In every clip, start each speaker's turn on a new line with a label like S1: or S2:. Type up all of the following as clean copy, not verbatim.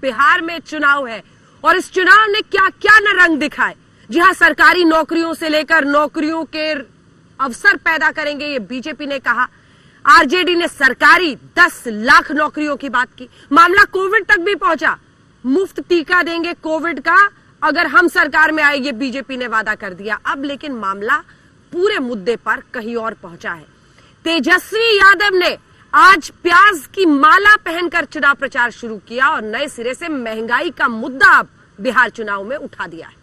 S1: बिहार में चुनाव है और इस चुनाव ने क्या क्या न रंग दिखाए। जी हां, सरकारी नौकरियों से लेकर नौकरियों के अवसर पैदा करेंगे, ये बीजेपी ने कहा। आरजेडी ने सरकारी 10 लाख नौकरियों की बात की। मामला कोविड तक भी पहुंचा। मुफ्त टीका देंगे कोविड का अगर हम सरकार में आए, ये बीजेपी ने वादा कर दिया। अब लेकिन मामला पूरे मुद्दे पर कहीं और पहुंचा है। तेजस्वी यादव ने आज प्याज की माला पहनकर चुनाव प्रचार शुरू किया और नए सिरे से महंगाई का मुद्दा अब बिहार चुनाव में उठा दिया है।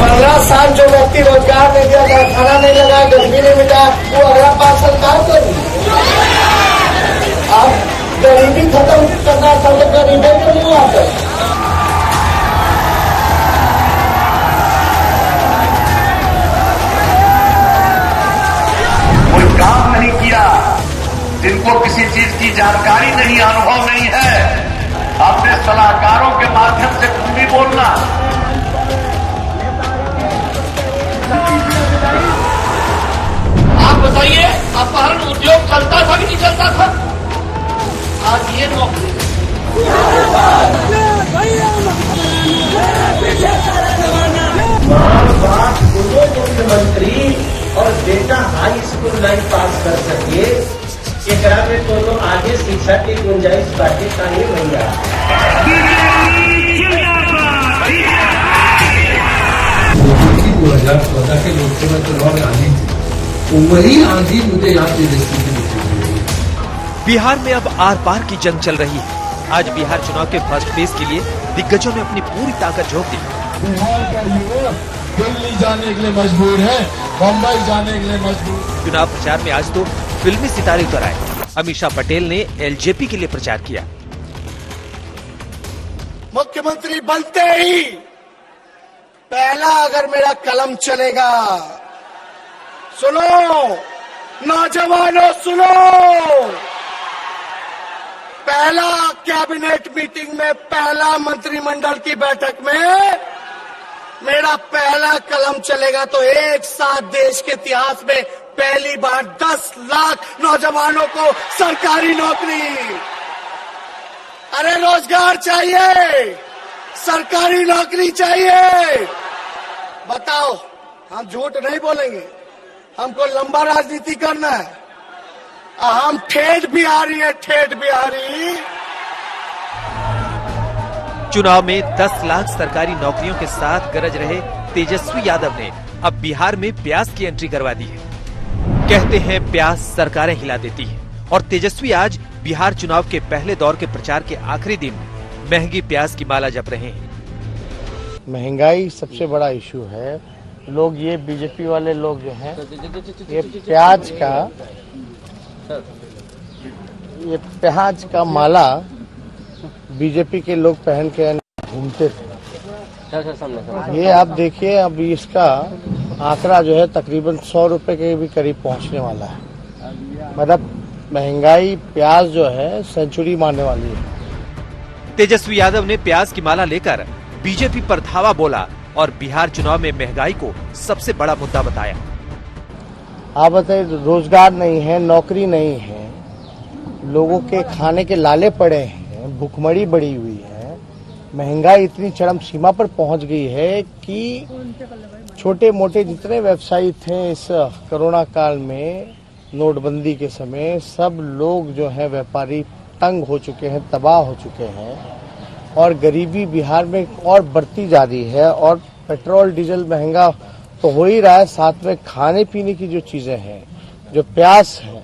S2: 15 साल जो व्यक्ति रोजगार नहीं दिया, कारखाना नहीं लगा, गरीबी नहीं मिटा, वो अगला 5 साल काम कर रही है। अब गरीबी खत्म करना था तो गरीबी को नहीं आता।
S3: काम नहीं किया, जिनको किसी चीज की जानकारी नहीं, अनुभव नहीं है, अपने सलाहकारों के माध्यम से कुछ भी बोलना। आप बताइए, अपहरण उद्योग चलता था कि नहीं चलता था? आज ये नौकरी
S2: मुख्यमंत्री और बेटा हाई स्कूल लाइन पास कर सके, एकरा में तो आगे शिक्षा की गुंजाइश बाकी का नहीं भैया।
S4: 2014 के लोकसभा चुनाव में आंधी थी, तो वही आंधी मुझे याद तेजस्वी की दिखी।
S5: बिहार में अब आर पार की जंग चल रही है। आज बिहार चुनाव के फर्स्ट फेज के लिए दिग्गजों ने अपनी पूरी ताकत झोंक दी।
S6: बिहार का युवा दिल्ली जाने के लिए मजबूर है, बम्बई जाने के लिए मजबूर।
S5: चुनाव प्रचार में आज तो फिल्मी सितारे उतर आए। अमीषा पटेल ने एलजेपी के लिए प्रचार किया।
S2: मुख्यमंत्री बनते ही पहला अगर मेरा कलम चलेगा, सुनो नौजवानों सुनो, पहला कैबिनेट मीटिंग में, पहला मंत्रिमंडल की बैठक में मेरा पहला कलम चलेगा तो एक साथ देश के इतिहास में पहली बार 10 लाख नौजवानों को सरकारी नौकरी। अरे रोजगार चाहिए, सरकारी नौकरी चाहिए। बताओ, हम झूठ नहीं बोलेंगे, हमको लंबा राजनीति करना है। हम ठेठ बिहारी है, ठेठ बिहारी।
S5: चुनाव में 10 लाख सरकारी नौकरियों के साथ गरज रहे तेजस्वी यादव ने अब बिहार में प्याज की एंट्री करवा दी है। कहते हैं प्याज सरकारें हिला देती है और तेजस्वी आज बिहार चुनाव के पहले दौर के प्रचार के आखिरी दिन महंगी प्याज की माला जप रहे हैं।
S7: महंगाई सबसे बड़ा इशू है। लोग ये बीजेपी वाले लोग जो हैं, ये प्याज का माला बीजेपी के लोग पहन के घूमते थे। ये आप देखिए, अब इसका आंकड़ा जो है तकरीबन 100 रुपए के भी करीब पहुंचने वाला है। मतलब महंगाई प्याज जो है सेंचुरी मारने वाली है।
S5: तेजस्वी यादव ने प्याज की माला लेकर बीजेपी पर धावा बोला और बिहार चुनाव में महंगाई को सबसे बड़ा मुद्दा बताया।
S7: आप बताइए, रोजगार नहीं है, नौकरी नहीं है, लोगों के खाने के लाले पड़े हैं, भुखमरी बढ़ी हुई है, महंगाई इतनी चरम सीमा पर पहुंच गई है कि छोटे मोटे जितने व्यवसायी थे इस कोरोना काल में, नोटबंदी के समय, सब लोग जो है व्यापारी तंग हो चुके हैं, तबाह हो चुके हैं और गरीबी बिहार में और बढ़ती जा रही है। और पेट्रोल डीजल महंगा तो हो ही रहा है, साथ में खाने पीने की जो चीजें हैं, जो प्याज है,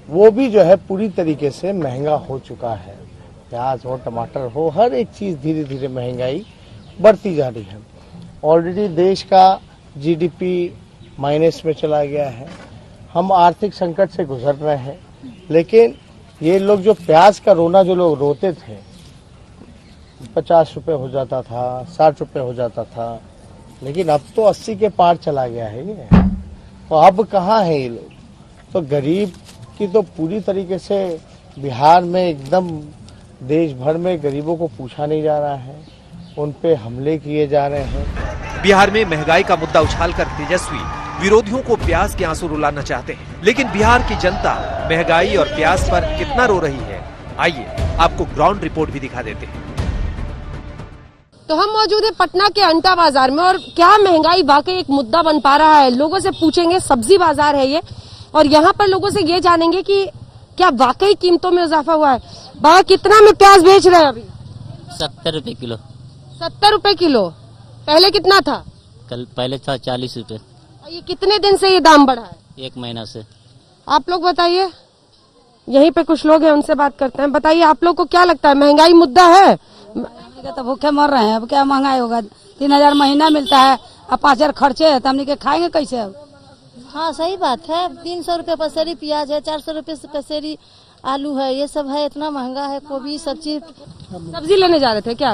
S7: वो भी जो है पूरी तरीके से महंगा हो चुका है। प्याज हो, टमाटर हो, हर एक चीज धीरे धीरे महंगाई बढ़ती जा रही है। ऑलरेडी देश का जीडीपी माइनस में चला गया है। हम आर्थिक संकट से गुजर रहे हैं, लेकिन ये लोग जो प्याज का रोना जो लोग रोते थे, 50 रुपए हो जाता था, 60 रुपए हो जाता था, लेकिन अब तो 80 के पार चला गया है ये। तो अब कहाँ है ये लोग? तो गरीब की तो पूरी तरीके से बिहार में एकदम देश भर में गरीबों को पूछा नहीं जा रहा है, उन पे हमले किए जा रहे हैं।
S5: बिहार में महंगाई का मुद्दा उछालकर तेजस्वी विरोधियों को प्याज के आंसू रुलाना चाहते हैं। लेकिन बिहार की जनता महंगाई और प्याज पर कितना रो रही है, आइए आपको ग्राउंड रिपोर्ट भी दिखा देते हैं।
S1: तो हम मौजूद है पटना के अंटा बाजार में, और क्या महंगाई वाकई एक मुद्दा बन पा रहा है। लोगों से पूछेंगे, सब्जी बाजार है ये, और यहाँ पर लोगों से ये जानेंगे कि क्या वाकई कीमतों में इजाफा हुआ है। बाबा, कितना में प्याज बेच रहे हैं अभी?
S8: 70 रुपए किलो।
S1: 70 रुपए किलो। पहले कितना था?
S8: कल पहले था 40 रुपए।
S1: ये कितने दिन से ये दाम बढ़ा है?
S8: 1 महीना से।
S1: आप लोग बताइए, यहीं पे कुछ लोग हैं, उनसे बात करते हैं। बताइए, आप लोग को क्या लगता है, महंगाई मुद्दा है?
S9: तो भूखे मर रहे हैं, अब क्या महंगाई होगा? 3000 महीना मिलता है, अब 5000 खर्चे है, तो हमने के खाएंगे कैसे अब?
S10: हाँ, सही बात है। 300 रुपए पसेरी प्याज है, 400 रुपए पसेरी आलू है, ये सब है। इतना महंगा है, गोभी सब्जी।
S1: सब्जी लेने जा रहे थे क्या?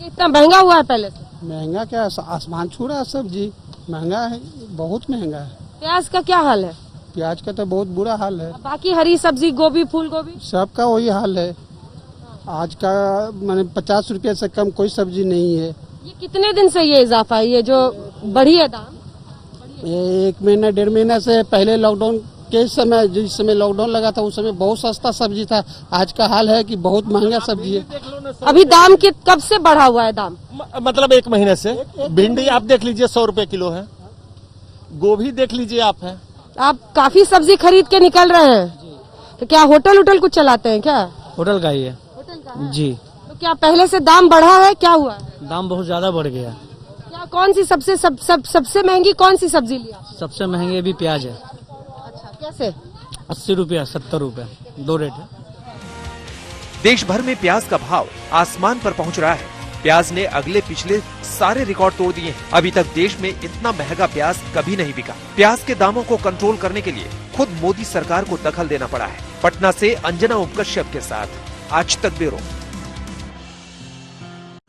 S1: इतना महंगा हुआ है पहले से?
S11: महंगा क्या, आसमान छू रहा है। सब्जी महंगा है, बहुत महंगा है।
S1: प्याज का क्या हाल है?
S11: प्याज का तो बहुत बुरा हाल है।
S1: बाकी हरी सब्जी, गोभी, फूल गोभी,
S11: सबका वही हाल है। आज का माने 50 रुपये से कम कोई सब्जी नहीं है।
S1: ये कितने दिन से ये इजाफा है, ये जो बढ़ी है दाम?
S11: ये 1 महीना 1.5 महीना से। पहले लॉकडाउन के समय, जिस समय लॉकडाउन लगा था, उस समय बहुत सस्ता सब्जी था। आज का हाल है कि बहुत महंगा सब्जी है।
S1: अभी दाम कब से बढ़ा हुआ है दाम?
S12: मतलब 1 महीने से। भिंडी आप देख लीजिए 100 रुपए किलो है। गोभी देख लीजिए आप है।
S1: आप काफी सब्जी खरीद के निकल रहे हैं, तो क्या होटल कुछ चलाते हैं क्या?
S12: होटल का ही है जी।
S1: तो क्या पहले से दाम बढ़ा है, क्या हुआ है?
S12: दाम बहुत ज्यादा बढ़ गया।
S1: क्या कौन सी सबसे महंगी कौन सी सब्जी लिया?
S12: सबसे महंगी अभी प्याज है।
S1: अच्छा, कैसे?
S12: 80 रुपया, 70 रुपया, 2 रेट है।
S5: देश भर में प्याज का भाव आसमान पर पहुंच रहा है। प्याज ने अगले पिछले सारे रिकॉर्ड तोड़ दिए हैं। अभी तक देश में इतना महंगा प्याज कभी नहीं बिका। प्याज के दामों को कंट्रोल करने के लिए खुद मोदी सरकार को दखल देना पड़ा है। पटना से अंजना उपकश्यप के साथ आज तक ब्यूरो।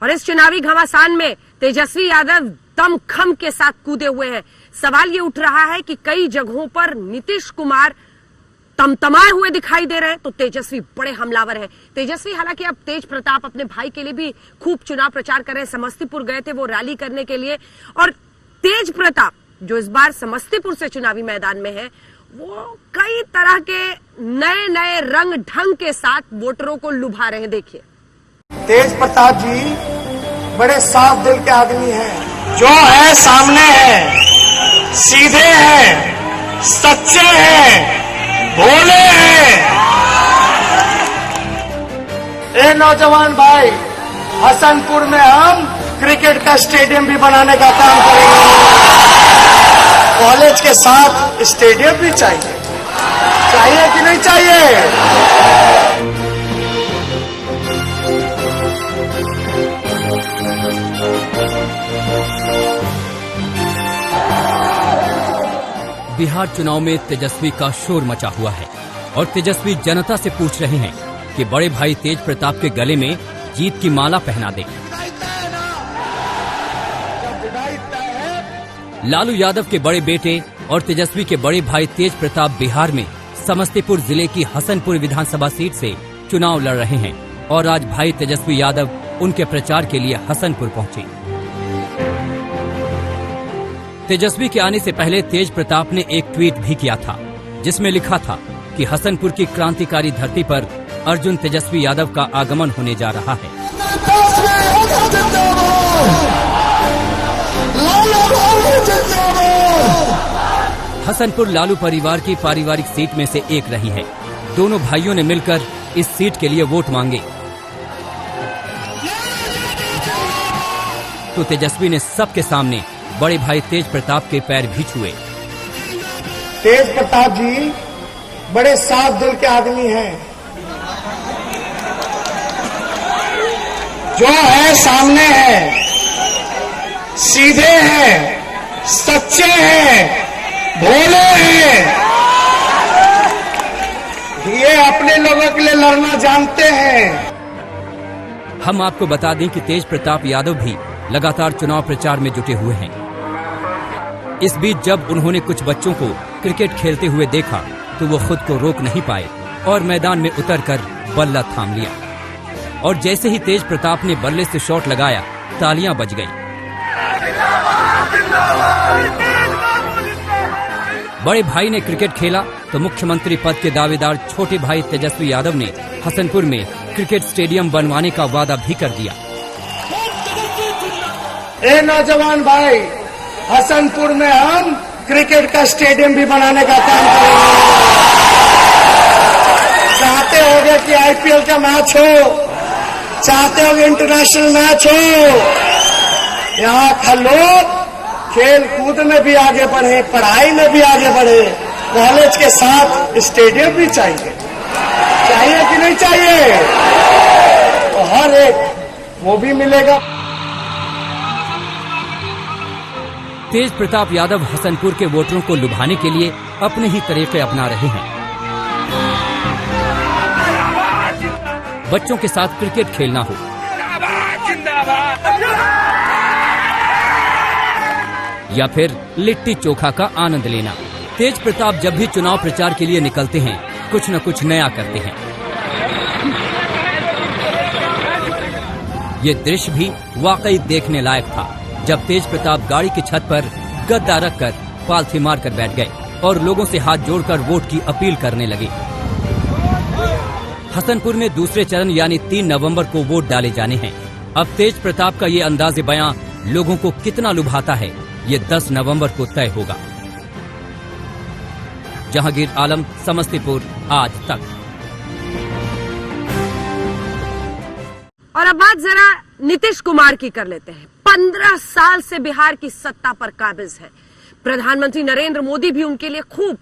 S1: और इस चुनावी घमासान में तेजस्वी यादव दमखम के साथ कूदे हुए हैं। सवाल ये उठ रहा है कि कई जगहों पर नीतीश कुमार तमतमाए हुए दिखाई दे रहे हैं, तो तेजस्वी बड़े हमलावर हैं। तेजस्वी हालांकि अब तेज प्रताप अपने भाई के लिए भी खूब चुनाव प्रचार कर रहे हैं। समस्तीपुर गए थे वो रैली करने के लिए, और तेज प्रताप जो इस बार समस्तीपुर से चुनावी मैदान में है, वो कई तरह के नए नए रंग ढंग के साथ वोटरों को लुभा रहे हैं। देखिए,
S2: तेज प्रताप जी बड़े साफ दिल के आदमी हैं, जो है सामने है, सीधे हैं, सच्चे हैं, भोले हैं। ए नौजवान भाई, हसनपुर में हम क्रिकेट का स्टेडियम भी बनाने का काम करेंगे। कॉलेज के साथ स्टेडियम भी चाहिए कि नहीं चाहिए?
S13: बिहार चुनाव में तेजस्वी का शोर मचा हुआ है, और तेजस्वी जनता से पूछ रहे हैं कि बड़े भाई तेज प्रताप के गले में जीत की माला पहना दे। लालू यादव के बड़े बेटे और तेजस्वी के बड़े भाई तेज प्रताप बिहार में समस्तीपुर जिले की हसनपुर विधानसभा सीट से चुनाव लड़ रहे हैं, और आज भाई तेजस्वी यादव उनके प्रचार के लिए हसनपुर पहुंचे। तेजस्वी के आने से पहले तेज प्रताप ने एक ट्वीट भी किया था, जिसमें लिखा था कि हसनपुर की क्रांतिकारी धरती पर अर्जुन तेजस्वी यादव का आगमन होने जा रहा है। हसनपुर लालू परिवार की पारिवारिक सीट में से एक रही है। दोनों भाइयों ने मिलकर इस सीट के लिए वोट मांगे, तो तेजस्वी ने सबके सामने बड़े भाई तेज प्रताप के पैर भी छुए।
S2: तेज प्रताप जी बड़े साफ दिल के आदमी हैं, जो है सामने है, सीधे हैं, सच्चे हैं, भोले हैं। ये अपने लोगों के लिए लड़ना जानते हैं।
S13: हम आपको बता दें कि तेज प्रताप यादव भी लगातार चुनाव प्रचार में जुटे हुए हैं। इस बीच जब उन्होंने कुछ बच्चों को क्रिकेट खेलते हुए देखा, तो वो खुद को रोक नहीं पाए और मैदान में उतरकर बल्ला थाम लिया। और जैसे ही तेज प्रताप ने बल्ले से शॉट लगाया, तालियां बज गईं। बड़े भाई ने क्रिकेट खेला तो मुख्यमंत्री पद के दावेदार छोटे भाई तेजस्वी यादव ने हसनपुर में क्रिकेट स्टेडियम बनवाने का वादा भी कर दिया।
S2: ए नौजवान भाई, हसनपुर में हम क्रिकेट का स्टेडियम भी बनाने का काम करेंगे। चाहते होगे कि आईपीएल का मैच हो, चाहते होगे इंटरनेशनल मैच हो, यहाँ का लोग खेल कूद में भी आगे बढ़े, पढ़ाई में भी आगे बढ़े, कॉलेज के साथ स्टेडियम भी चाहिए कि नहीं चाहिए? तो हर एक वो भी मिलेगा।
S13: तेज प्रताप यादव हसनपुर के वोटरों को लुभाने के लिए अपने ही तरीके अपना रहे हैं। बच्चों के साथ क्रिकेट खेलना हो, या फिर लिट्टी चोखा का आनंद लेना, तेज प्रताप जब भी चुनाव प्रचार के लिए निकलते हैं कुछ न कुछ नया करते हैं। ये दृश्य भी वाकई देखने लायक था जब तेज प्रताप गाड़ी की छत पर गद्दा रखकर पालथी मारकर बैठ गए और लोगों से हाथ जोड़कर वोट की अपील करने लगे। हसनपुर में दूसरे चरण यानी 3 नवंबर को वोट डाले जाने हैं। अब तेज प्रताप का ये अंदाज़े बयां लोगों को कितना लुभाता है, ये 10 नवंबर को तय होगा। जहांगीर आलम, समस्तीपुर, आज तक।
S1: और अब बात जरा नीतीश कुमार की कर लेते हैं। 15 साल से बिहार की सत्ता पर काबिज है। प्रधानमंत्री नरेंद्र मोदी भी उनके लिए खूब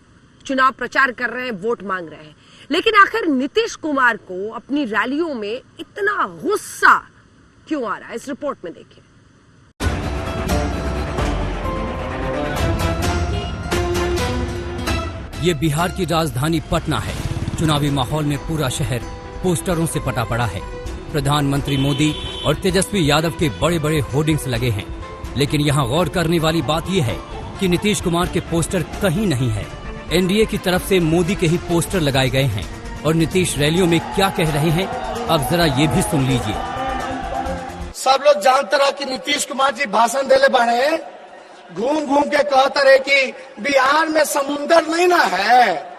S1: चुनाव प्रचार कर रहे हैं, वोट मांग रहे हैं। लेकिन आखिर नीतीश कुमार को अपनी रैलियों में इतना गुस्सा क्यों आ रहा है, इस रिपोर्ट में देखिए।
S13: ये बिहार की राजधानी पटना है। चुनावी माहौल में पूरा शहर पोस्टरों से पटा पड़ा है। प्रधानमंत्री मोदी और तेजस्वी यादव के बड़े बड़े होर्डिंग्स लगे हैं। लेकिन यहाँ गौर करने वाली बात यह है कि नीतीश कुमार के पोस्टर कहीं नहीं है। एनडीए की तरफ से मोदी के ही पोस्टर लगाए गए हैं। और नीतीश रैलियों में क्या कह रहे हैं, अब जरा ये भी सुन लीजिए।
S2: सब लोग जानते रहे कि नीतीश कुमार जी भाषण देले बाड़े, घूम घूम के कहते रहे कि बिहार में समुंदर नहीं ना है,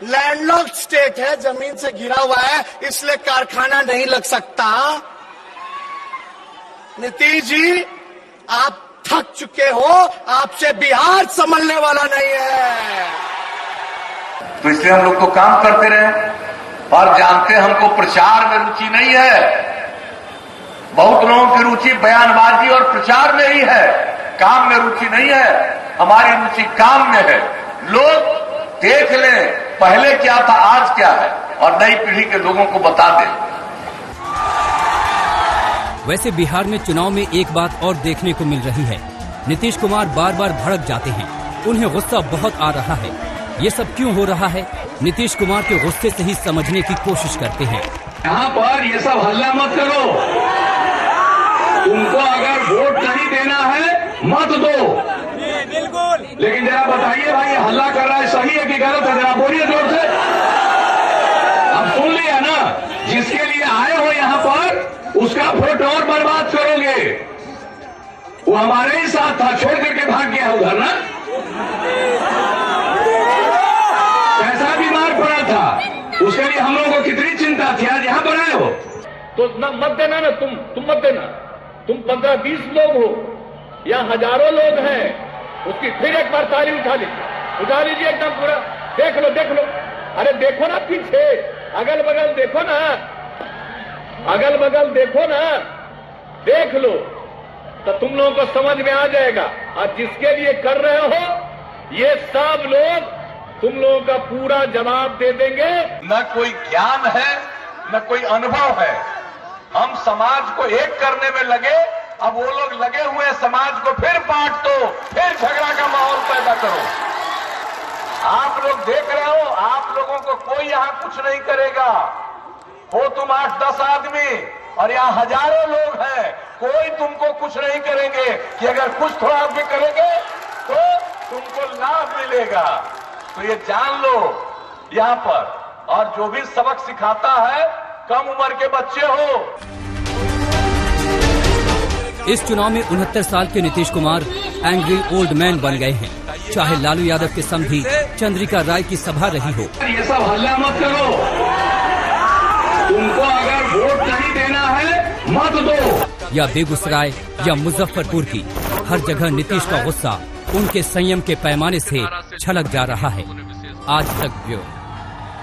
S2: लैंडलॉक्ड स्टेट है, जमीन से घिरा हुआ है, इसलिए कारखाना नहीं लग सकता। नीतीश जी, आप थक चुके हो, आपसे बिहार संभलने वाला नहीं है।
S3: तो इसलिए हम लोग तो काम करते रहे और जानते हमको प्रचार में रुचि नहीं है। बहुत लोगों की रुचि बयानबाजी और प्रचार में ही है, काम में रुचि नहीं है। हमारी रुचि काम में है। लोग देख लें पहले क्या था, आज क्या है, और नई पीढ़ी के लोगों को बता दें।
S13: वैसे बिहार में चुनाव में एक बात और देखने को मिल रही है। नीतीश कुमार बार बार भड़क जाते हैं, उन्हें गुस्सा बहुत आ रहा है। ये सब क्यों हो रहा है, नीतीश कुमार के गुस्से से ही समझने की कोशिश करते हैं।
S3: यहाँ पर ये सब हल्ला मत करो। तुमको अगर वोट नहीं देना है मत दो, बिल्कुल। लेकिन जरा बताइए भाई, ये हल्ला कर रहा है सही है कि गलत है, जरा बोलिए जोर से। अब सुन लिया ना, जिसके लिए आए हो यहाँ पर उसका वोट और बर्बाद करोगे। वो हमारे ही साथ था, छोड़ करके भाग गया उधर ना, कैसा बीमार पड़ा था, उसके लिए हम लोगों को कितनी चिंता थी। आज यहाँ पर आए हो तो मत देना ना, तुम मत देना। तुम 15-20 लोग हो या हजारों लोग हैं, उसकी फिर एक बार ताली उठा लीजिए एकदम पूरा। देख लो, अरे देखो ना पीछे, अगल बगल देखो ना, देख लो तो तुम लोगों को समझ में आ जाएगा। और जिसके लिए कर रहे हो, ये सब लोग तुम लोगों का पूरा जवाब दे देंगे। न कोई ज्ञान है, न कोई अनुभव है। हम समाज को एक करने में लगे, अब वो लोग लगे हुए समाज को फिर बांट दो, फिर झगड़ा का माहौल पैदा करो। आप लोग देख रहे हो, आप लोगों को कोई यहाँ कुछ नहीं करेगा। हो तुम 8-10 आदमी और यहाँ हजारों लोग हैं, कोई तुमको कुछ नहीं करेंगे। कि अगर कुछ थोड़ा भी करेंगे तो तुमको लाभ मिलेगा। तो ये जान लो यहाँ पर। और जो भी सबक सिखाता है, कम उम्र के बच्चे हो।
S13: इस चुनाव में 69 साल के Nitish Kumar angry old man बन गए हैं। चाहे लालू यादव के समधी चंद्रिका राय की सभा रही हो।
S3: ये सब हल्ला मत करो, तुमको अगर वोट नहीं देना है मत दो।
S13: या बेगूसराय या मुजफ्फरपुर की हर जगह नीतीश का गुस्सा उनके संयम के पैमाने से छलक जा रहा है। आज तक ब्यूरो।